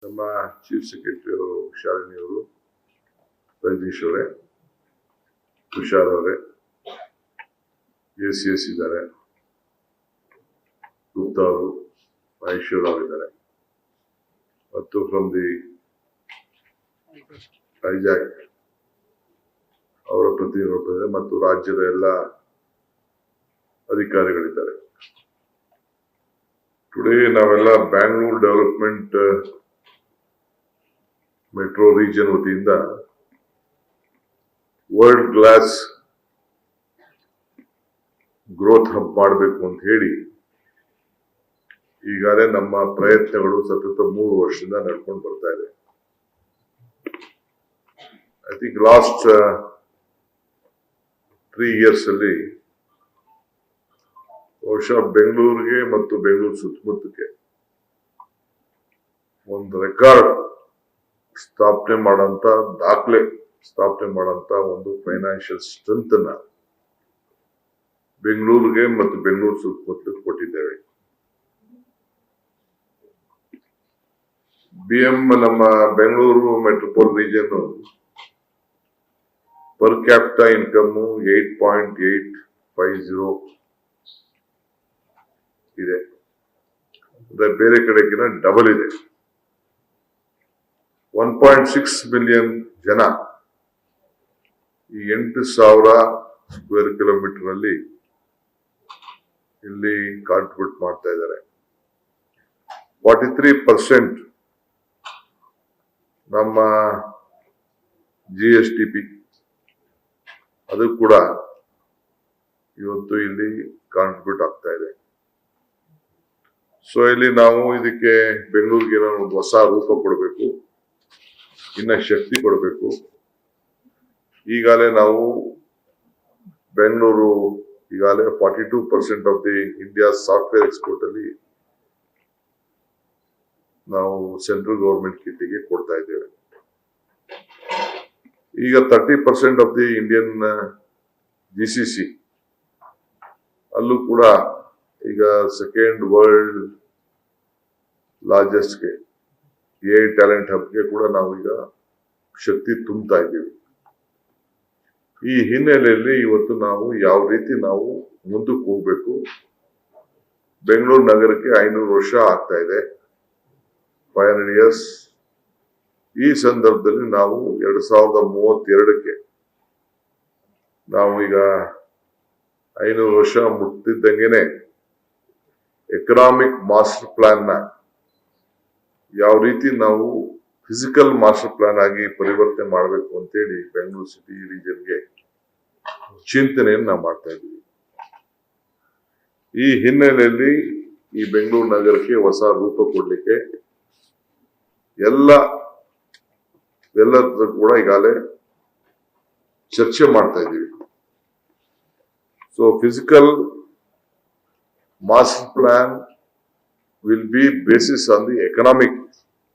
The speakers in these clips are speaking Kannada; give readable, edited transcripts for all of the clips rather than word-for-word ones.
ನಮ್ಮ ಚೀಫ್ ಸೆಕ್ರೆಟರಿ ಅವರು ಶಾಲಿನಿ ಅವರು, ರಜನೀಶ್ ಅವರೇ, ತುಷಾರ್ ಅವರೇ, ACS ಇದ್ದಾರೆ, ಗುಪ್ತಾ ಅವರು, ಮಹೇಶ್ವರ್ ಅವರಿದ್ದಾರೆ, ಮತ್ತು ಫ್ರಮ್ ದಿ ಐಜಾಕ್ ಅವರ ಪ್ರತಿನಿಧಿಗಳು ಮತ್ತು ರಾಜ್ಯದ ಎಲ್ಲ ಅಧಿಕಾರಿಗಳಿದ್ದಾರೆ. ಟುಡೇ ನಾವೆಲ್ಲ ಬ್ಯಾಂಗ್ಳೂರ್ ಡೆವಲಪ್ಮೆಂಟ್ ಮೆಟ್ರೋ ರೀಜನ್ ವತಿಯಿಂದ ವರ್ಲ್ಡ್ ಕ್ಲಾಸ್ ಗ್ರೋತ್ ಹಬ್ ಮಾಡಬೇಕು ಅಂತ ಹೇಳಿ ಈಗಾಗಲೇ ನಮ್ಮ ಪ್ರಯತ್ನಗಳು ಸತತ 3 ವರ್ಷದಿಂದ ನಡ್ಕೊಂಡು ಬರ್ತಾ ಇದೆ. ಐ ಥಿಂಕ್ ಲಾಸ್ಟ್ 3 years ಅಲ್ಲಿ ಬಹುಶಃ ಬೆಂಗಳೂರಿಗೆ ಮತ್ತು ಬೆಂಗಳೂರು ಸುತ್ತಮುತ್ತಕ್ಕೆ ಒಂದು ರೆಕಾರ್ಡ್ ಸ್ಥಾಪನೆ ಮಾಡಂತ ದಾಖಲೆ ಸ್ಥಾಪನೆ ಮಾಡಂತ ಒಂದು ಫೈನಾನ್ಷಿಯಲ್ ಸ್ಟ್ರೆಂತ್ ಅನ್ನ ಬೆಂಗಳೂರಿಗೆ ಮತ್ತು ಬೆಂಗಳೂರು ಸುತ್ತಮುತ್ತಲಿಗೆ ಕೊಟ್ಟಿದ್ದೇವೆ. ನಮ್ಮ Bengaluru metropolitan region per capita income 8.850 ಇದೆ. ಬೇರೆ ಕಡೆಗಿನ ಡಬಲ್ ಇದೆ. 1.6 ಮಿಲಿಯನ್ ಜನ ಈ 8,000 ಸ್ಕ್ವೇರ್ ಕಿಲೋಮೀಟರ್ ನಲ್ಲಿ ಇಲ್ಲಿ ಕಾಂಟ್ರಿಬ್ಯೂಟ್ ಮಾಡ್ತಾ ಇದ್ದಾರೆ. 43% ನಮ್ಮ GSDP ಅದು ಕೂಡ ಇವತ್ತು ಇಲ್ಲಿ ಕಾಂಟ್ರಿಬ್ಯೂಟ್ ಆಗ್ತಾ ಇದೆ. ಸೊ ಇಲ್ಲಿ ನಾವು ಇದಕ್ಕೆ ಬೆಂಗಳೂರಿಗೆ ಒಂದು ಹೊಸ ರೂಪ ಕೊಡಬೇಕು, ಇನ್ನ ಶಕ್ತಿ ಕೊಡಬೇಕು. ಈಗಾಗಲೇ ನಾವು ಬೆಂಗಳೂರು ಈಗಾಗಲೇ 42% of the India software export ಅಲ್ಲಿ ನಾವು ಸೆಂಟ್ರಲ್ ಗವರ್ಮೆಂಟ್ ಕಿಟ್ಟಿಗೆ ಕೊಡ್ತಾ ಇದ್ದೇವೆ. ಈಗ 30% ಆಫ್ ದಿ ಇಂಡಿಯನ್ GCC ಅಲ್ಲೂ ಕೂಡ ಈಗ ಸೆಕೆಂಡ್ ವರ್ಲ್ಡ್ ಲಾರ್ಜೆಸ್ಟ್ಗೆ AI ಟ್ಯಾಲೆಂಟ್ ಹಬ್ಗೆ ಕೂಡ ನಾವು ಈಗ ಶಕ್ತಿ ತುಂಬ್ತಾ ಇದ್ದೀವಿ. ಈ ಹಿನ್ನೆಲೆಯಲ್ಲಿ ಇವತ್ತು ನಾವು ಯಾವ ರೀತಿ ನಾವು ಮುಂದಕ್ಕೆ ಹೋಗ್ಬೇಕು. ಬೆಂಗಳೂರು ನಗರಕ್ಕೆ 500 ವರ್ಷ ಆಗ್ತಾ ಇದೆ, 500 years. ಈ ಸಂದರ್ಭದಲ್ಲಿ ನಾವು 2032ಕ್ಕೆ ನಾವು ಈಗ 500 ವರ್ಷ ಮುಟ್ಟಿದ್ದಂಗೆನೆ ಎಕನಾಮಿಕ್ ಮಾಸ್ಟರ್ ಪ್ಲಾನ್ ನ ಯಾವ ರೀತಿ ನಾವು ಫಿಸಿಕಲ್ ಮಾಸ್ಟರ್ ಪ್ಲಾನ್ ಆಗಿ ಪರಿವರ್ತನೆ ಮಾಡಬೇಕು ಅಂತೇಳಿ ಬೆಂಗಳೂರು ಸಿಟಿ ರೀಜನ್ಗೆ ಚಿಂತನೆಯನ್ನು ನಾವು ಮಾಡ್ತಾ ಇದ್ದೀವಿ. ಈ ಹಿನ್ನೆಲೆಯಲ್ಲಿ ಈ ಬೆಂಗಳೂರು ನಗರಕ್ಕೆ ಹೊಸ ರೂಪ ಕೊಡ್ಲಿಕ್ಕೆ ಎಲ್ಲರ ಕೂಡ ಈಗಾಗಲೇ ಚರ್ಚೆ ಮಾಡ್ತಾ ಇದ್ದೀವಿ. So physical master plan will be basis on the economic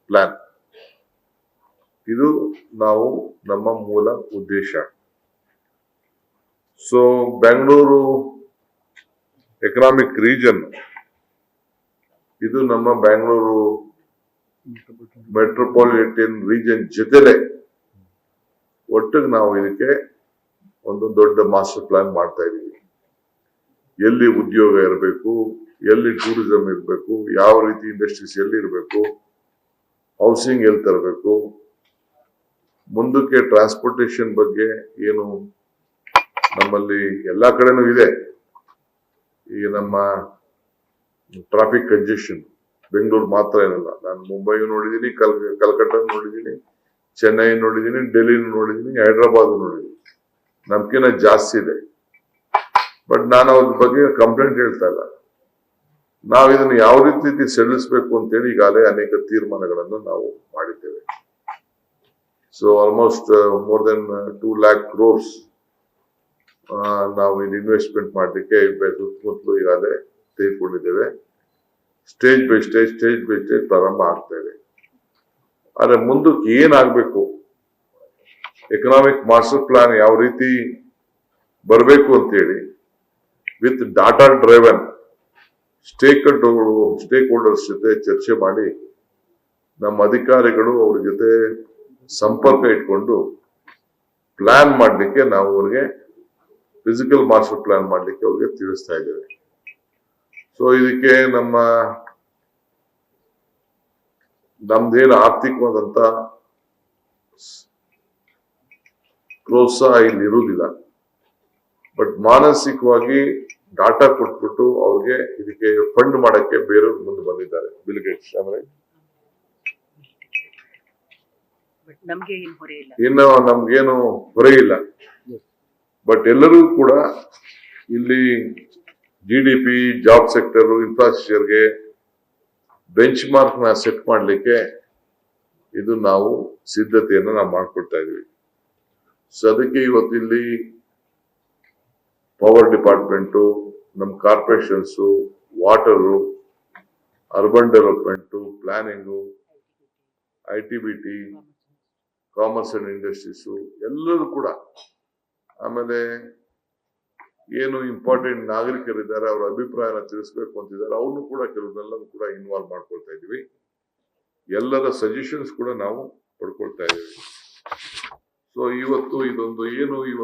plan. ಇದು ನಾವು ನಮ್ಮ ಮೂಲ ಉದ್ದೇಶ. ಸೊ ಬೆಂಗಳೂರು ಎಕನಾಮಿಕ್ ರೀಜನ್ ಇದು ನಮ್ಮ ಬೆಂಗಳೂರು ಮೆಟ್ರೋಪಾಲಿಟನ್ ರೀಜನ್ ಜೊತೆಲೆ ಒಟ್ಟಿಗೆ ನಾವು ಇದಕ್ಕೆ ಒಂದು ದೊಡ್ಡ ಮಾಸ್ಟರ್ ಪ್ಲಾನ್ ಮಾಡ್ತಾ ಇದ್ದೀವಿ. ಎಲ್ಲಿ ಉದ್ಯೋಗ ಇರಬೇಕು, ಎಲ್ಲಿ ಟೂರಿಸಂ ಇರಬೇಕು, ಯಾವ ರೀತಿ ಇಂಡಸ್ಟ್ರೀಸ್ ಎಲ್ಲಿ ಇರಬೇಕು, ಹೌಸಿಂಗ್ ಎಲ್ಲಿ ತರಬೇಕು, ಮುಂದಕ್ಕೆ ಟ್ರಾನ್ಸ್ಪೋರ್ಟೇಶನ್ ಬಗ್ಗೆ ಏನು ನಮ್ಮಲ್ಲಿ ಎಲ್ಲಾ ಕಡೆನೂ ಇದೆ. ಈಗ ನಮ್ಮ ಟ್ರಾಫಿಕ್ ಕಂಜೆಷನ್ ಬೆಂಗಳೂರು ಮಾತ್ರ ಏನಲ್ಲ, ನಾನು ಮುಂಬೈ ನೋಡಿದ್ದೀನಿ, ಕಲ್ಕಟ್ಟ ನೋಡಿದ್ದೀನಿ, ಚೆನ್ನೈ ನೋಡಿದ್ದೀನಿ, ಡೆಲ್ಲಿ ನೋಡಿದ್ದೀನಿ, ಹೈದರಾಬಾದ್ ನೋಡಿದ್ದೀನಿ, ನಮ್ಕಿನ್ನ ಜಾಸ್ತಿ ಇದೆ. ಬಟ್ ನಾನು ಅದ್ರ ಬಗ್ಗೆ ಕಂಪ್ಲೇಂಟ್ ಹೇಳ್ತಾ ಇಲ್ಲ. ನಾವು ಇದನ್ನು ಯಾವ ರೀತಿ ಸಡಿಲಿಸಬೇಕು ಅಂತೇಳಿ ಈಗಾಗಲೇ ಅನೇಕ ತೀರ್ಮಾನಗಳನ್ನು ನಾವು ಮಾಡಿದ್ದೇವೆ. So almost more than 2 lakh crores ನಾವು ಇದು ಇನ್ವೆಸ್ಟ್ಮೆಂಟ್ ಮಾಡಲಿಕ್ಕೆ ಸುತ್ತಮುತ್ತಲು ಈಗಾಗಲೇ ತೆಗೆದುಕೊಂಡಿದ್ದೇವೆ. ಸ್ಟೇಜ್ ಬೈ ಸ್ಟೇಜ್ ಪ್ರಾರಂಭ ಆಗ್ತಾ ಇದೆ. ಆದ್ರೆ ಮುಂದಕ್ಕೆ ಏನಾಗಬೇಕು, ಎಕನಾಮಿಕ್ ಮಾಸ್ಟರ್ ಪ್ಲಾನ್ ಯಾವ ರೀತಿ ಬರಬೇಕು ಅಂತೇಳಿ with data driven stake holders ಜೊತೆ ಚರ್ಚೆ ಮಾಡಿ ನಮ್ಮ ಅಧಿಕಾರಿಗಳು ಅವ್ರ ಜೊತೆ ಸಂಪರ್ಕ ಇಟ್ಕೊಂಡು ಪ್ಲಾನ್ ಮಾಡ್ಲಿಕ್ಕೆ ನಾವು ಅವ್ರಿಗೆ ಫಿಸಿಕಲ್ ಮಾಸ್ಟರ್ ಪ್ಲಾನ್ ಮಾಡ್ಲಿಕ್ಕೆ ಅವ್ರಿಗೆ ತಿಳಿಸ್ತಾ ಇದ್ದೇವೆ. ಸೊ ಇದಕ್ಕೆ ನಮ್ದೇನು ಆರ್ಥಿಕವಾದಂತ ಪ್ರೋತ್ಸಾಹ ಇಲ್ಲಿ ಇರುವುದಿಲ್ಲ, ಬಟ್ ಮಾನಸಿಕವಾಗಿ ಡಾಟಾ ಕೊಟ್ಬಿಟ್ಟು ಅವ್ರಿಗೆ ಇದಕ್ಕೆ ಫಂಡ್ ಮಾಡಕ್ಕೆ ಬೇರೆಯವ್ರು ಮುಂದೆ ಬಂದಿದ್ದಾರೆ. ಬಿಲ್ ಗೇಟ್ಸ್ ಇನ್ನು ನಮ್ಗೇನು ಹೊರೆ ಇಲ್ಲ, ಬಟ್ ಎಲ್ಲರೂ ಕೂಡ ಇಲ್ಲಿ GDP, ಜಾಬ್ ಸೆಕ್ಟರ್, ಇನ್ಫ್ರಾಸ್ಟ್ರಕ್ಚರ್ಗೆ ಬೆಂಚ್ ಮಾರ್ಕ್ ನ ಸೆಟ್ ಮಾಡ್ಲಿಕ್ಕೆ ಇದು ನಾವು ಸಿದ್ಧತೆಯನ್ನು ನಾವು ಮಾಡ್ಕೊಳ್ತಾ ಇದೀವಿ. ಸೊ ಅದಕ್ಕೆ ಇವತ್ತಿಲ್ಲಿ ಪವರ್ ಡಿಪಾರ್ಟ್ಮೆಂಟು, ನಮ್ಮ corporations, water, urban development, planning, ITBT, commerce and industries ಎಲ್ಲರೂ ಕೂಡ, ಆಮೇಲೆ ಏನು ಇಂಪಾರ್ಟೆಂಟ್ ನಾಗರಿಕರಿದ್ದಾರೆ ಅವರ ಅಭಿಪ್ರಾಯನ ತಿಳಿಸ್ಬೇಕು ಅಂತಿದ್ದಾರೆ, ಅವ್ರನ್ನು ಕೂಡ ಕೆಲವನ್ನೆಲ್ಲರೂ ಕೂಡ ಇನ್ವಾಲ್ವ್ ಮಾಡ್ಕೊಳ್ತಾ ಇದೀವಿ. ಎಲ್ಲರ ಸಜೆಷನ್ಸ್ ಕೂಡ ನಾವು ಪಡ್ಕೊಳ್ತಾ ಇದೀವಿ. ಸೊ ಇವತ್ತು ಈ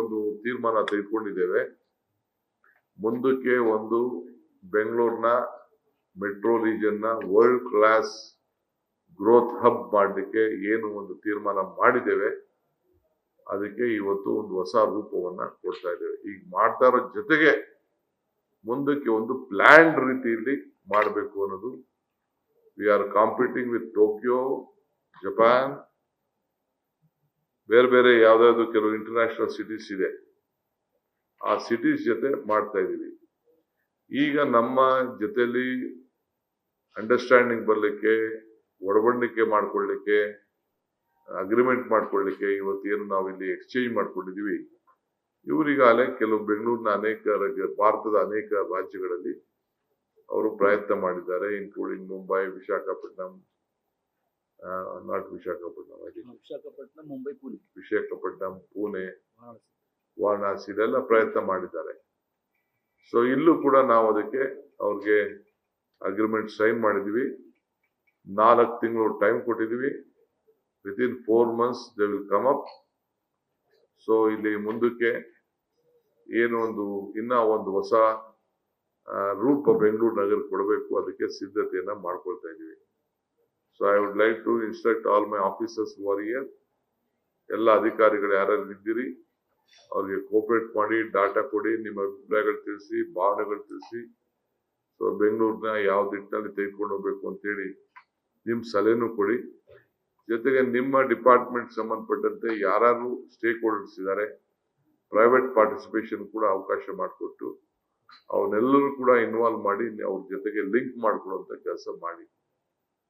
ಒಂದು ತೀರ್ಮಾನ ತೆಗೆದುಕೊಂಡಿದ್ದೇವೆ. ಮುಂದಕ್ಕೆ ಒಂದು ಬೆಂಗಳೂರಿನ ಮೆಟ್ರೋ ರೀಜನ್ ನ ವರ್ಲ್ಡ್ ಕ್ಲಾಸ್ ಗ್ರೋತ್ ಹಬ್ ಮಾಡಲಿಕ್ಕೆ ಏನು ಒಂದು ತೀರ್ಮಾನ ಮಾಡಿದ್ದೇವೆ, ಅದಕ್ಕೆ ಇವತ್ತು ಒಂದು ಹೊಸ ರೂಪವನ್ನ ಕೊಡ್ತಾ ಇದ್ದೇವೆ. ಈಗ ಮಾಡ್ತಾ ಇರೋ ಜೊತೆಗೆ ಮುಂದಕ್ಕೆ ಒಂದು ಪ್ಲಾನ್ ರೀತಿಯಲ್ಲಿ ಮಾಡಬೇಕು ಅನ್ನೋದು. We are competing with Tokyo, Japan, ಬೇರೆ ಬೇರೆ ಯಾವ್ದಾದ್ರು ಕೆಲವು ಇಂಟರ್ನ್ಯಾಷನಲ್ ಸಿಟೀಸ್ ಇದೆ, ಆ ಸಿಟೀಸ್ ಜೊತೆ ಮಾಡ್ತಾ ಇದೀವಿ. ಈಗ ನಮ್ಮ ಜೊತೆಲಿ ಅಂಡರ್ಸ್ಟ್ಯಾಂಡಿಂಗ್ ಬರ್ಲಿಕ್ಕೆ, ಒಡಂಬಡಿಕೆ ಮಾಡ್ಕೊಳ್ಳಿಕ್ಕೆ, ಅಗ್ರಿಮೆಂಟ್ ಮಾಡ್ಕೊಳ್ಳಿಕ್ಕೆ ಇವತ್ತೇನು ನಾವು ಇಲ್ಲಿ ಎಕ್ಸ್ಚೇಂಜ್ ಮಾಡ್ಕೊಂಡಿದೀವಿ, ಇವರಿಗಾಗಲೇ ಕೆಲವು ಬೆಂಗಳೂರಿನ ಭಾರತದ ಅನೇಕ ರಾಜ್ಯಗಳಲ್ಲಿ ಅವರು ಪ್ರಯತ್ನ ಮಾಡಿದ್ದಾರೆ, ಇನ್ಕ್ಲೂಡಿಂಗ್ ಮುಂಬೈ, ವಿಶಾಖಪಟ್ಟಣಂ, ವಿಶಾಖಪಟ್ಟಣಂ, ಪುಣೆ, ವಾರಣಾಸಿ ಇದೆಲ್ಲ ಪ್ರಯತ್ನ ಮಾಡಿದ್ದಾರೆ. ಸೊ ಇಲ್ಲೂ ಕೂಡ ನಾವು ಅದಕ್ಕೆ ಅವ್ರಿಗೆ ಅಗ್ರಿಮೆಂಟ್ ಸೈನ್ ಮಾಡಿದೀವಿ. 4 ತಿಂಗಳು ಟೈಮ್ ಕೊಟ್ಟಿದೀವಿ. Within 4 months they will come up. So ಇಲ್ಲಿ ಮುಂದಕ್ಕೆ ಏನು ಇನ್ನ ಒಂದು ಹೊಸ ರೂಪ ಬೆಂಗಳೂರು ನಗರ ಕೊಡಬೇಕು, ಅದಕ್ಕೆ ಸಿದ್ಧತೆಯನ್ನ ಮಾಡ್ಕೊಳ್ತಾ ಇದೀವಿ. So I would like to instruct all my officers who are here, ಎಲ್ಲ ಅಧಿಕಾರಿಗಳು ಯಾರ್ಯಾರು ಇದ್ದೀರಿ ಅವ್ರಿಗೆ ಕೋಪರೇಟ್ ಮಾಡಿ, ಡಾಟಾ ಕೊಡಿ, ನಿಮ್ಮ ಅಭಿಪ್ರಾಯಗಳು ತಿಳಿಸಿ, ಭಾವನೆಗಳು ತಿಳಿಸಿ. ಸೊ ಬೆಂಗಳೂರಿನ ಯಾವ ದಿಟ್ಟಿನಲ್ಲಿ ತೆಗೆದುಕೊಂಡು ಹೋಗ್ಬೇಕು ಅಂತೇಳಿ ನಿಮ್ ಸಲಹೆನೂ ಕೊಡಿ. ಜೊತೆಗೆ ನಿಮ್ಮ ಡಿಪಾರ್ಟ್ಮೆಂಟ್ ಸಂಬಂಧಪಟ್ಟಂತೆ ಯಾರು ಸ್ಟೇಕ್ ಹೋಲ್ಡರ್ಸ್ ಇದ್ದಾರೆ, ಪ್ರೈವೇಟ್ ಪಾರ್ಟಿಸಿಪೇಷನ್ ಕೂಡ ಅವಕಾಶ ಮಾಡಿಕೊಟ್ಟು ಅವನ್ನೆಲ್ಲರೂ ಕೂಡ ಇನ್ವಾಲ್ವ್ ಮಾಡಿ ಅವ್ರ ಜೊತೆಗೆ ಲಿಂಕ್ ಮಾಡ್ಕೊಳ್ಳುವಂತ ಕೆಲಸ ಮಾಡಿ.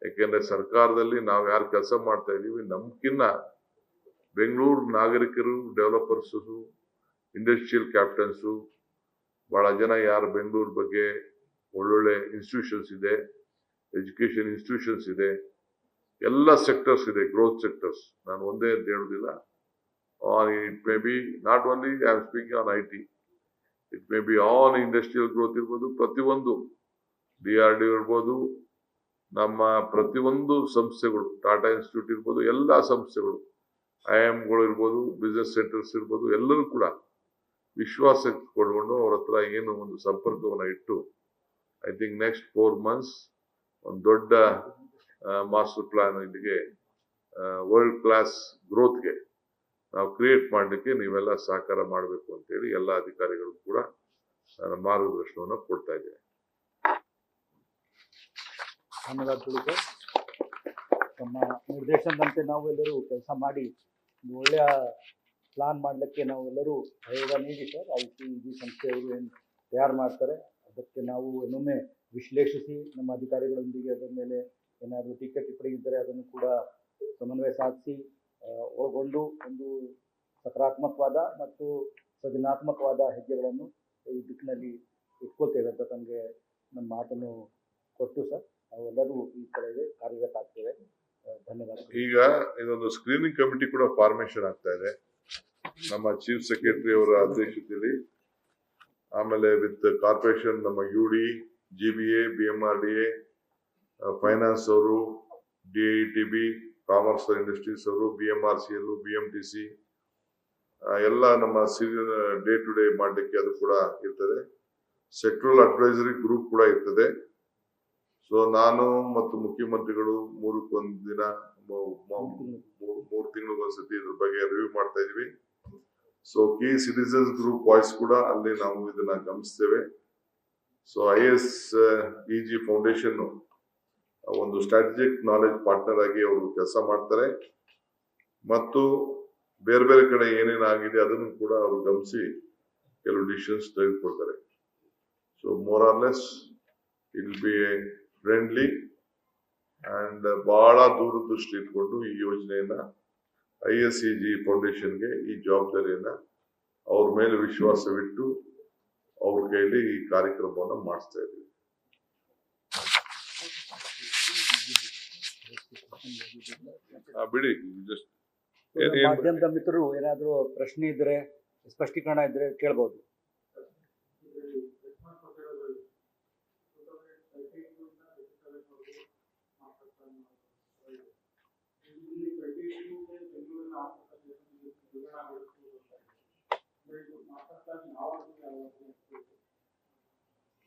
ಯಾಕೆಂದ್ರೆ ಸರ್ಕಾರದಲ್ಲಿ ನಾವು ಯಾರು ಕೆಲಸ ಮಾಡ್ತಾ ಇದೀವಿ, ನಮ್ಕಿನ್ನ ಬೆಂಗಳೂರು ನಾಗರಿಕರು, ಡೆವಲಪರ್ಸ್, ಇಂಡಸ್ಟ್ರಿಯಲ್ ಕ್ಯಾಪಿಟಲ್ಸು ಬಹಳ ಜನ ಯಾರು ಬೆಂಗಳೂರು ಬಗ್ಗೆ ಒಳ್ಳೊಳ್ಳೆ ಇನ್ಸ್ಟಿಟ್ಯೂಷನ್ಸ್ ಇದೆ, ಎಜುಕೇಶನ್ ಇನ್ಸ್ಟಿಟ್ಯೂಷನ್ಸ್ ಇದೆ, ಎಲ್ಲ ಸೆಕ್ಟರ್ಸ್ ಇದೆ, ಗ್ರೋತ್ ಸೆಕ್ಟರ್ಸ್. ನಾನು ಒಂದೇ ಅಂತ ಹೇಳುದಿಲ್ಲ. It may be not only I am speaking on IT, it may be all industrial growth ಇರ್ಬೋದು, ಪ್ರತಿಯೊಂದು DRDO ಇರ್ಬೋದು, ನಮ್ಮ ಪ್ರತಿಯೊಂದು ಸಂಸ್ಥೆಗಳು, ಟಾಟಾ ಇನ್ಸ್ಟಿಟ್ಯೂಟ್ ಇರ್ಬೋದು, ಎಲ್ಲಾ ಸಂಸ್ಥೆಗಳು, IIMಗಳು ಇರ್ಬೋದು, ಬಿಸ್ನೆಸ್ ಸೆಂಟರ್ಸ್ ಇರ್ಬೋದು, ಎಲ್ಲರೂ ಕೂಡ ವಿಶ್ವಾಸ ಕೊಡ್ಕೊಂಡು ಅವ್ರ ಹತ್ರ ಏನು ಒಂದು ಸಂಪರ್ಕವನ್ನ ಇಟ್ಟು, ಐ ಥಿಂಕ್ ನೆಕ್ಸ್ಟ್ 4 months ಒಂದು ದೊಡ್ಡ ಮಾಸ್ಟರ್ ಪ್ಲಾನ್ ಇಲ್ಲಿಗೆ ವರ್ಲ್ಡ್ ಕ್ಲಾಸ್ ಗ್ರೋತ್ಗೆ ನಾವು ಕ್ರಿಯೇಟ್ ಮಾಡಲಿಕ್ಕೆ ನೀವೆಲ್ಲ ಸಹಕಾರ ಮಾಡಬೇಕು ಅಂತೇಳಿ ಎಲ್ಲ ಅಧಿಕಾರಿಗಳು ಕೂಡ ಮಾರ್ಗದರ್ಶನವನ್ನು ಕೊಡ್ತಾ ಇದ್ದೇವೆ. ಧನ್ಯವಾದಗಳು ಸರ್. ತಮ್ಮ ನಿರ್ದೇಶನದಂತೆ ನಾವು ಎಲ್ಲರೂ ಕೆಲಸ ಮಾಡಿ ಒಳ್ಳೆಯ ಪ್ಲಾನ್ ಮಾಡಲಿಕ್ಕೆ ನಾವು ಎಲ್ಲರೂ ಸಹಯೋಗ ನೀಡಿ ಸರ್. ICG ಸಂಸ್ಥೆಯವರು ಏನು ತಯಾರು ಮಾಡ್ತಾರೆ ಅದಕ್ಕೆ ನಾವು ಇನ್ನೊಮ್ಮೆ ವಿಶ್ಲೇಷಿಸಿ ನಮ್ಮ ಅಧಿಕಾರಿಗಳೊಂದಿಗೆ ಅದರ ಮೇಲೆ ಏನಾದರೂ ಟೀಕೆ ಟಿಪ್ಪಣಿ ಇದ್ದರೆ ಅದನ್ನು ಕೂಡ ಸಮನ್ವಯ ಸಾಧಿಸಿ ಒಳಗೊಂಡು ಒಂದು ಸಕಾರಾತ್ಮಕವಾದ ಮತ್ತು ಸೃಜನಾತ್ಮಕವಾದ ಹೆಜ್ಜೆಗಳನ್ನು ಈ ದಿಕ್ಕಿನಲ್ಲಿ ಇಟ್ಕೊಳ್ತೇವೆ ಅಂತ ತಮಗೆ ನಮ್ಮ ಮಾತನ್ನು ಕೊಟ್ಟು ಸರ್ ನಾವೆಲ್ಲರೂ ಈ ಕಡೆಗೆ ಕಾರ್ಯರತ ಆಗ್ತೇವೆ. ಧನ್ಯವಾದ. ಈಗ ಇದೊಂದು ಸ್ಕ್ರೀನಿಂಗ್ ಕಮಿಟಿ ಕೂಡ ಫಾರ್ಮೇಶನ್ ಆಗ್ತಾ ಇದೆ ನಮ್ಮ ಚೀಫ್ ಸೆಕ್ರೆಟರಿ ಅವರ ಅಧ್ಯಕ್ಷತೆಯಲ್ಲಿ. ಆಮೇಲೆ ವಿತ್ ಕಾರ್ಪೊರೇಷನ್ ನಮ್ಮ UD, GBA, BMRDA, ಫೈನಾನ್ಸ್ ಅವರು, DITB, ಕಾಮರ್ಸ್ ಇಂಡಸ್ಟ್ರೀಸ್ ಅವರು, BMRCL, BMTC ಎಲ್ಲ ನಮ್ಮ ಡೇ ಟು ಡೇ ಮಾಡಲಿಕ್ಕೆ ಅದು ಕೂಡ ಇರ್ತದೆ. ಸೆಕ್ಟ್ರಲ್ ಅಡ್ವೈಸರಿ ಗ್ರೂಪ್ ಕೂಡ ಇರ್ತದೆ. ಸೊ ನಾನು ಮತ್ತು ಮುಖ್ಯಮಂತ್ರಿಗಳು ಮೂರಕ್ಕೊಂದು ದಿನ 3 ತಿಂಗಳಿಗೊಂದ್ಸತಿ ಇದ್ರ ಬಗ್ಗೆ ರಿವ್ಯೂ ಮಾಡ್ತಾ ಇದೀವಿ. So key citizens group voice ಕೂಡ ಅಲ್ಲಿ ನಾವು ಇದನ್ನ ಗಮನಿಸ್ತೇವೆ. ಸೊ ISEG ಫೌಂಡೇಶನ್ ಒಂದು ಸ್ಟ್ರಾಟಜಿಕ್ ನಾಲೆಜ್ ಪಾರ್ಟ್ನರ್ ಆಗಿ ಅವರು ಕೆಲಸ ಮಾಡ್ತಾರೆ ಮತ್ತು ಬೇರೆ ಬೇರೆ ಕಡೆ ಏನೇನಾಗಿದೆ ಅದನ್ನು ಕೂಡ ಅವರು ಗಮನಿಸಿ ಕೆಲವು ಡಿಸಿಷನ್ಸ್ ತೆಗೆದುಕೊಳ್ತಾರೆ. So more or less it will be friendly and ಬಹಳ ದೂರದೃಷ್ಟಿ ಇಟ್ಕೊಂಡು ಈ ಯೋಜನೆಯನ್ನ ISEG ಫೌಂಡೇಶನ್ಗೆ ಈ ಜವಾಬ್ದಾರಿಯನ್ನ ಅವ್ರ ಮೇಲೆ ವಿಶ್ವಾಸವಿಟ್ಟು ಅವ್ರ ಕೈಲಿ ಈ ಕಾರ್ಯಕ್ರಮವನ್ನು ಮಾಡಿಸ್ತಾ ಇದ್ದೀವಿ. ಬಿಡಿ, ಜಸ್ಟ್ ಮಾಧ್ಯಮದ ಮಿತ್ರರು ಏನಾದ್ರು ಪ್ರಶ್ನೆ ಇದ್ರೆ, ಸ್ಪಷ್ಟೀಕರಣ ಇದ್ರೆ ಕೇಳಬಹುದು.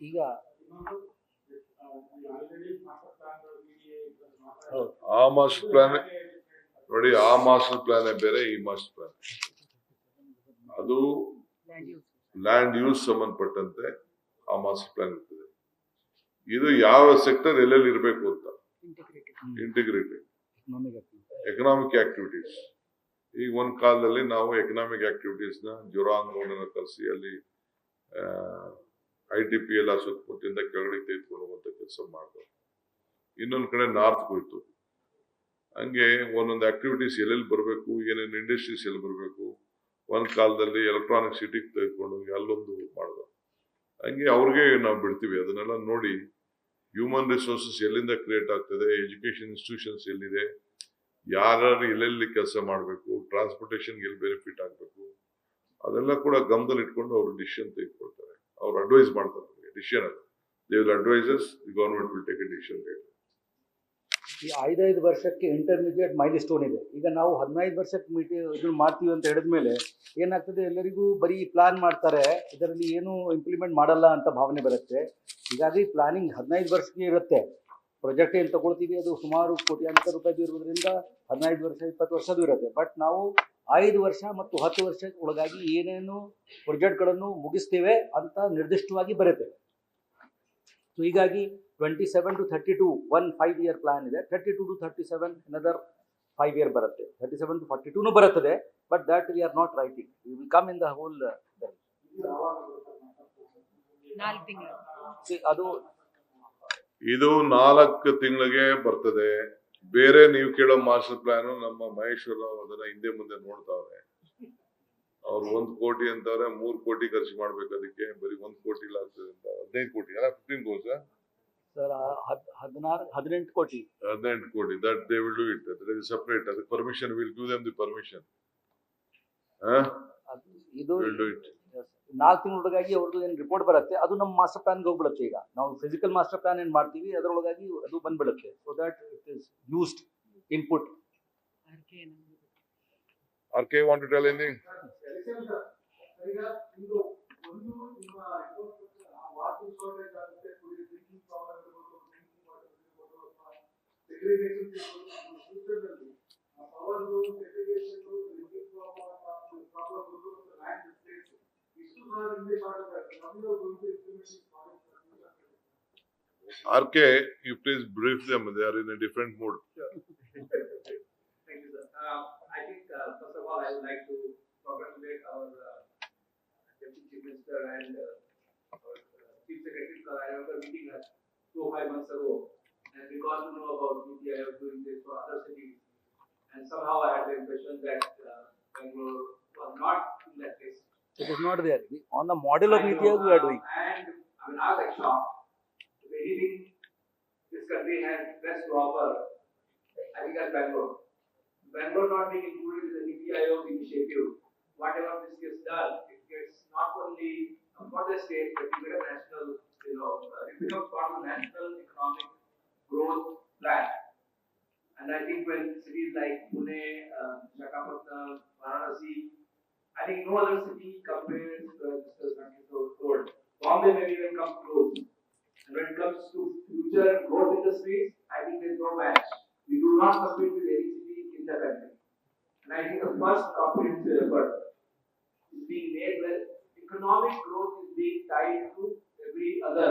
ಈಗ ಆ ಮಾಸ್ಟರ್ ಪ್ಲಾನ್ ನೋಡಿ, ಆ ಮಾಸ್ಟರ್ ಪ್ಲಾನ್ ಬೇರೆ, ಈ ಮಾಸ್ಟರ್ ಪ್ಲಾನ್ ಅದು ಲ್ಯಾಂಡ್ ಯೂಸ್ ಸಂಬಂಧಪಟ್ಟಂತೆ ಆ ಮಾಸ್ಟರ್ ಪ್ಲಾನ್ ಇರ್ತದೆ. ಇದು ಯಾವ ಸೆಕ್ಟರ್ ಎಲ್ಲೆಲ್ಲಿ ಇರಬೇಕು ಅಂತ ಇಂಟಿಗ್ರೇಟೆಡ್ ಎಕನಾಮಿಕ್ ಆಕ್ಟಿವಿಟೀಸ್. ಈಗ ಒಂದ್ ಕಾಲದಲ್ಲಿ ನಾವು ಎಕನಾಮಿಕ್ ಆಕ್ಟಿವಿಟೀಸ್ ನ ಜೋರಾಂಗ್ ರೋಡ್ ಕರೆಸಿ ಅಲ್ಲಿ ITP ಎಲ್ಲ ಸುತ್ತಮುತ್ತಲಿಂದ ಕೆಳಗಡೆ ತೆಗೆದುಕೊಂಡು ಹೋಗುವಂತ ಕೆಲಸ ಮಾಡಿದ್ರು. ಇನ್ನೊಂದ್ ಕಡೆ ನಾರ್ತ್ ಹೋಯ್ತು. ಹಂಗೆ ಒಂದೊಂದು ಆಕ್ಟಿವಿಟೀಸ್ ಎಲ್ಲೆಲ್ಲಿ ಬರಬೇಕು, ಏನೇನು ಇಂಡಸ್ಟ್ರೀಸ್ ಎಲ್ಲಿ ಬರಬೇಕು. ಒಂದ್ ಕಾಲದಲ್ಲಿ ಎಲೆಕ್ಟ್ರಾನಿಕ್ ಸಿಟಿಗೆ ತೆಗೆದುಕೊಂಡು ಅಲ್ಲೊಂದು ಮಾಡಿದ್ರು. ಹಂಗೆ ಅವ್ರಿಗೆ ನಾವು ಬಿಡ್ತೀವಿ. ಅದನ್ನೆಲ್ಲ ನೋಡಿ ಹ್ಯೂಮನ್ ರಿಸೋರ್ಸಸ್ ಎಲ್ಲಿಂದ ಕ್ರಿಯೇಟ್ ಆಗ್ತದೆ, ಎಜುಕೇಶನ್ ಇನ್ಸ್ಟಿಟ್ಯೂಷನ್ಸ್ ಎಲ್ಲಿದೆ, ಯಾರು ಎಲ್ಲೆಲ್ಲಿ ಕೆಲಸ ಮಾಡಬೇಕು, ಟ್ರಾನ್ಸ್ಪೋರ್ಟೇಷನ್ಗೆ ಎಲ್ಲಿ ಬೆನಿಫಿಟ್ ಆಗಬೇಕು, ಅದೆಲ್ಲ ಕೂಡ ಗಮನದಲ್ಲಿ ಇಟ್ಕೊಂಡು ಅವರು ಡಿಸಿಷನ್ ತೆಗೆದುಕೊಳ್ತಾರೆ. ಅವ್ರು ಅಡ್ವೈಸ್ ಮಾಡ್ತಾರೆ. ಡಿಸಿಷನ್ ಅಲ್ಲ, they will advises, the government will take a decision later. ಈ 5 ವರ್ಷಕ್ಕೆ ಇಂಟರ್ಮೀಡಿಯೇಟ್ ಮೈಲ್ ಸ್ಟೋನ್ ಇದೆ. ಈಗ ನಾವು 15 ವರ್ಷಕ್ಕೆ ಇದನ್ನ ಮಾಡ್ತೀವಿ ಅಂತ ಹೇಳಿದ್ಮೇಲೆ ಏನಾಗ್ತದೆ, ಎಲ್ಲರಿಗೂ ಬರೀ ಪ್ಲಾನ್ ಮಾಡ್ತಾರೆ, ಇದರಲ್ಲಿ ಏನು ಇಂಪ್ಲಿಮೆಂಟ್ ಮಾಡಲ್ಲ ಅಂತ ಭಾವನೆ ಬರುತ್ತೆ. ಹೀಗಾಗಿ ಪ್ಲಾನಿಂಗ್ 15 ವರ್ಷಕ್ಕೆ ಇರುತ್ತೆ. ಪ್ರಾಜೆಕ್ಟ್ ಏನು ತಗೊಳ್ತೀವಿ ಅದು ಸುಮಾರು ಕೋಟ್ಯಾಂತರ ರೂಪಾಯಿದು ಇರೋದ್ರಿಂದ 15 ವರ್ಷ 20 ವರ್ಷದ್ದು ಇರುತ್ತೆ. ಬಟ್ ನಾವು 5 ವರ್ಷ ಮತ್ತು 10 ವರ್ಷ ಒಳಗಾಗಿ ಏನೇನು ಪ್ರಾಜೆಕ್ಟ್ಗಳನ್ನು ಮುಗಿಸ್ತೇವೆ ಅಂತ ನಿರ್ದಿಷ್ಟವಾಗಿ ಬರುತ್ತೆ. ಸೊ ಹೀಗಾಗಿ 27 to 32 1 5-year ಪ್ಲಾನ್ ಇದೆ. 32 to 37 another 5 year ಬರುತ್ತೆ. 37 to 42 ಬರುತ್ತದೆ. But that we are not writing. We will come in the whole. ಅದು ಇದು 4 ತಿಂಗಳಿಗೆ ಬರ್ತದೆ. ಬೇರೆ ನೀವು ಕೇಳೋ ಮಾಸ್ಟರ್ ಪ್ಲಾನ್ ನಮ್ಮ ಮಹೇಶ್ವರ ರಾವ್ ಅದನ್ನ ಹಿಂದೆ ಮುಂದೆ ನೋಡ್ತಾವ್ರೆ. ಅವ್ರು 1 ಕೋಟಿ ಅಂತಾರೆ, 3 ಕೋಟಿ ಖರ್ಚು ಮಾಡ್ಬೇಕು. ಅದಕ್ಕೆ ಬರೀ 1 ಕೋಟಿ ಆಗ್ತದೆ ಅಂತ 15 ಕೋಟಿ ಅಲ್ಲ, 15 ಕೋಟಿ ಸರ್, 18 ಕೋಟಿ. 18 ಕೋಟಿ. That they will do it. That is separate. ಅದಕ್ಕೆ permission will give them the permission. ಇದು 4 ತಿಂಗಳೊಳಗಾಗಿ ಅವ್ರದ್ದು ಏನು ರಿಪೋರ್ಟ್ ಬರುತ್ತೆ, ಅದು ನಮ್ಮ ಮಾಸ್ಟರ್ ಪ್ಲಾನ್ಗೆ ಹೋಗ್ಬಿಡುತ್ತೆ. ಈಗ ನಾವು ಫಿಸಿಕಲ್ ಮಾಸ್ಟರ್ ಪ್ಲಾನ್ ಏನು ಮಾಡ್ತೀವಿ ಅದರೊಳಗಾಗಿ ಅದು ಬಂದ್ಬಿಡುತ್ತೆ. So that it is used input. RK want to tell anything? RK, you please brief them. They are in a different mood. Thank you, sir. I think, first of all, I would like to congratulate our Deputy Chief Minister and our Chief Secretary, because I remember meeting us 4 or 5 months ago, and we got to know about NITI Aayog doing this for other cities. And somehow I had the impression that Bangalore was not in that list. It is not there. On the model of NITI Aayog we are doing. And I mean, I was like shocked. If anything this country has best to offer, I think that's Bangalore. Bangalore not being included in the NITI Aayog initiative, whatever this gets done, it gets not only for the state, but even a national, it becomes part of the national economic growth plan. And I think when cities like Pune, Visakhapatnam, Varanasi, I think no other city compares this country so good. Bombay maybe even come close. And when it comes to future growth industries, I think there's no match. We do not compete with any city in the country. And I think the first comprehensive effort is being made where economic growth is being tied to every other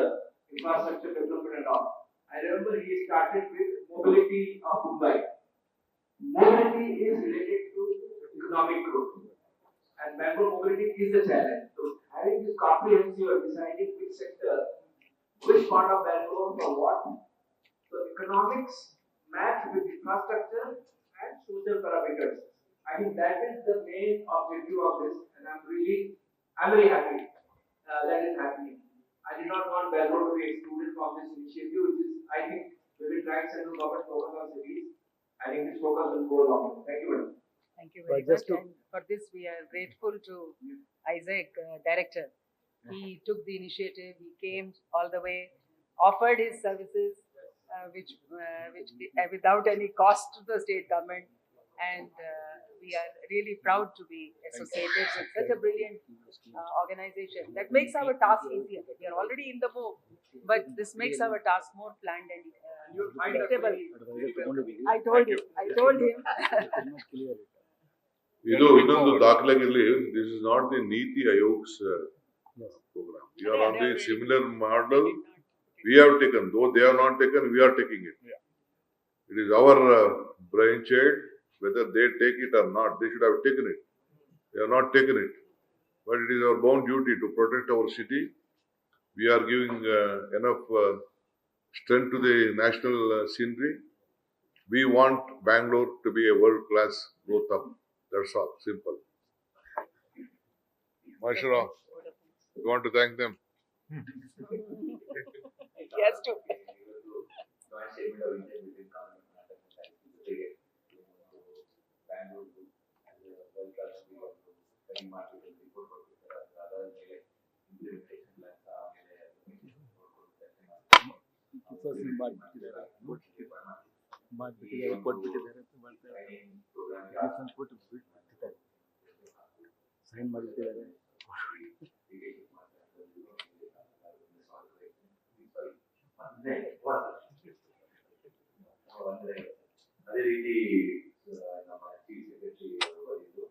infrastructure development and all. I remember he started with mobility of Mumbai. Mobility is related to economic growth, and Bangalore mobility is the challenge. So having this comprehensive or deciding which sector, which part of Bangalore for what, so economics match with infrastructure and social parameters. I think that is the main objective of this, and I'm very happy that is happening. I did not want Bangalore to be excluded from this initiative, which is, I think, we will try central government focus on cities. I think this focus will go long. Thank you, madam. Thank you But very just much. to- And for this, we are grateful to Isaac, director. He took the initiative. He came all the way, offered his services, which without any cost to the state government, and we are really proud to be associated with such a brilliant organization that makes our task easier. We are already in the move, but this makes our task more planned and predictable. I told him. ಇದು ಇನ್ನೊಂದು ದಾಖಲಾಗಿರ್ಲಿ, ದಿಸ್ ಇಸ್ ನಾಟ್ ದಿ ನೀತಿ ಆಯೋಗ್ಸ್ program. We are on the similar model. We have taken, though they have not taken, we are taking it. It is our brainchild. Whether they take it or not, they should have taken it. They have not taken it. But it is our bound duty to protect our city. We are giving enough strength to the national scenery. We want Bangalore to be a world-class growth hub. That's all. Simple. Mashra, you want to thank them? Yes, too. ಮಾಡ್ಬಿಟ್ಟಿದ್ದಾರೆ ಕೊಟ್ಬಿಟ್ಟಿದ್ದಾರೆ ಅಂತ ಮಾಡ್ತಾರೆ ಸೈನ್ ಮಾಡಿಬಿಟ್ಟಿದ್ದಾರೆ. ಅದೇ ರೀತಿ ನಮ್ಮ ಚೀಫ್ ಸೆಕ್ರೆಟರಿ ಬರೆದಿದ್ದು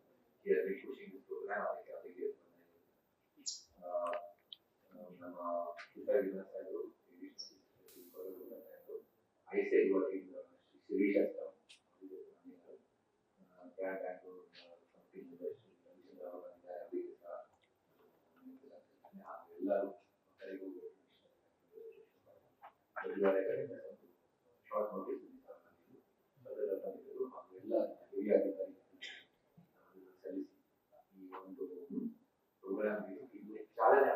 ಖುಷಿ ಪ್ರೋಗ್ರಾಮ್ ಅದಕ್ಕೆ ನಮ್ಮ ಸಾಹೇಬರು ಐಸೈ ವರ್ಕಿಂಗ್ ಶಿರೀಶ್ ಎಲ್ಲರೂ ಶಾರ್ಟ್ ನೋಟಿಸ್ ಎಲ್ಲ ಹಿರಿಯ ಅಧಿಕಾರಿಗಳು ಸಲ್ಲಿಸಿ ಈ ಒಂದು ಪ್ರೋಗ್ರಾಮ್ ಚಾಲನೆ